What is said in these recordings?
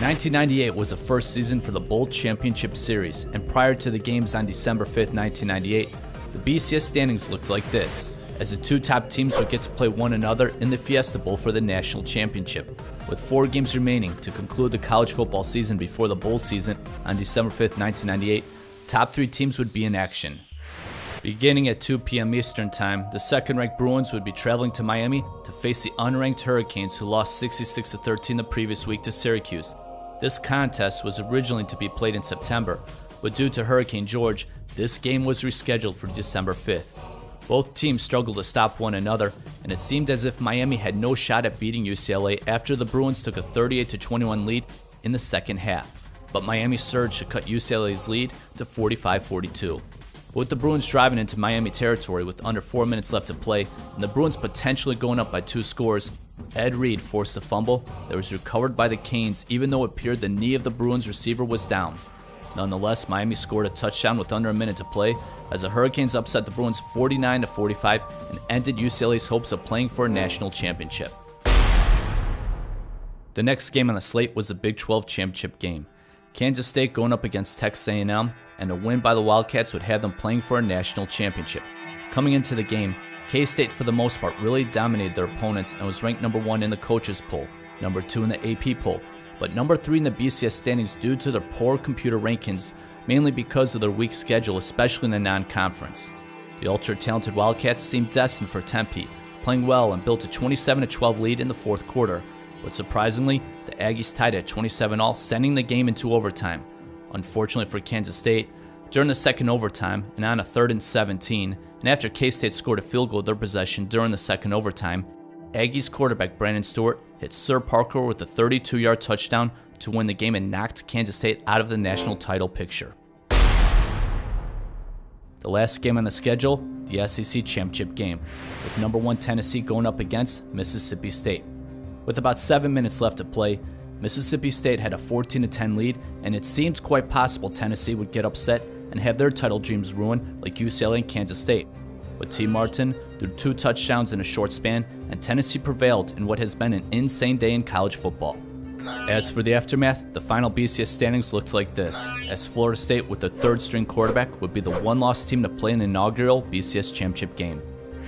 1998 was the first season for the Bowl Championship Series, and prior to the games on December 5, 1998, the BCS standings looked like this, as the two top teams would get to play one another in the Fiesta Bowl for the national championship. With 4 games remaining to conclude the college football season before the bowl season on December 5, 1998, top 3 teams would be in action. Beginning at 2 p.m. Eastern Time, the second-ranked Bruins would be traveling to Miami to face the unranked Hurricanes, who lost 66-13 the previous week to Syracuse. This contest was originally to be played in September, but due to Hurricane George, this game was rescheduled for December 5th. Both teams struggled to stop one another, and it seemed as if Miami had no shot at beating UCLA after the Bruins took a 38-21 lead in the second half. But Miami surged to cut UCLA's lead to 45-42. With the Bruins driving into Miami territory with under 4 minutes left to play, and the Bruins potentially going up by 2 scores, Ed Reed forced a fumble that was recovered by the Canes, even though it appeared the knee of the Bruins receiver was down. Nonetheless, Miami scored a touchdown with under a minute to play, as the Hurricanes upset the Bruins 49-45 and ended UCLA's hopes of playing for a national championship. The next game on the slate was the Big 12 championship game. Kansas State going up against Texas A&M, and a win by the Wildcats would have them playing for a national championship. Coming into the game, K-State for the most part really dominated their opponents and was ranked number 1 in the coaches poll, number 2 in the AP poll, but number 3 in the BCS standings due to their poor computer rankings, mainly because of their weak schedule, especially in the non-conference. The ultra-talented Wildcats seemed destined for Tempe, playing well and built a 27-12 lead in the fourth quarter, but surprisingly, the Aggies tied at 27-all, sending the game into overtime. Unfortunately for Kansas State, during the second overtime and on a 3rd and 17, and after K-State scored a field goal of their possession during the second overtime, Aggies quarterback Brandon Stewart hit Sir Parker with a 32-yard touchdown to win the game and knocked Kansas State out of the national title picture. The last game on the schedule, the SEC championship game, with number 1 Tennessee going up against Mississippi State. With about 7 minutes left to play, Mississippi State had a 14-10 lead, and it seemed quite possible Tennessee would get upset and have their title dreams ruined like UCLA and Kansas State. But T. Martin threw 2 touchdowns in a short span, and Tennessee prevailed in what has been an insane day in college football. As for the aftermath, the final BCS standings looked like this, as Florida State with their 3rd-string quarterback would be the one-loss team to play in the inaugural BCS championship game.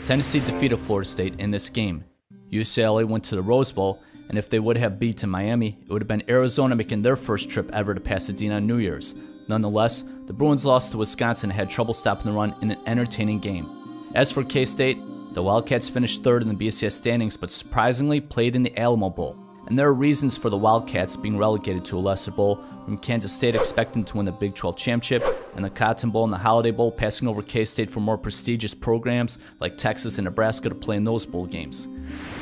Tennessee defeated Florida State in this game. UCLA went to the Rose Bowl, and if they would have beaten Miami, it would have been Arizona making their first trip ever to Pasadena on New Year's. Nonetheless, the Bruins lost to Wisconsin and had trouble stopping the run in an entertaining game. As for K-State, the Wildcats finished 3rd in the BCS standings, but surprisingly played in the Alamo Bowl. And there are reasons for the Wildcats being relegated to a lesser bowl, from Kansas State expecting to win the Big 12 championship, and the Cotton Bowl and the Holiday Bowl passing over K-State for more prestigious programs like Texas and Nebraska to play in those bowl games.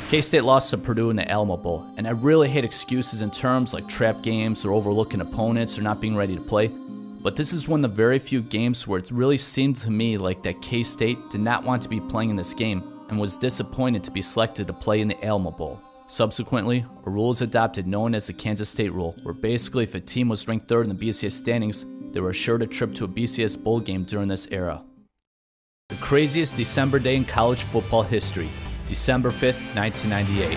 K-State lost to Purdue in the Alamo Bowl, and I really hate excuses in terms like trap games or overlooking opponents or not being ready to play. But this is one of the very few games where it really seemed to me like that K-State did not want to be playing in this game and was disappointed to be selected to play in the Alamo Bowl. Subsequently, a rule was adopted known as the Kansas State Rule, where basically if a team was ranked 3rd in the BCS standings, they were assured a trip to a BCS bowl game during this era. The craziest December day in college football history, December 5th, 1998.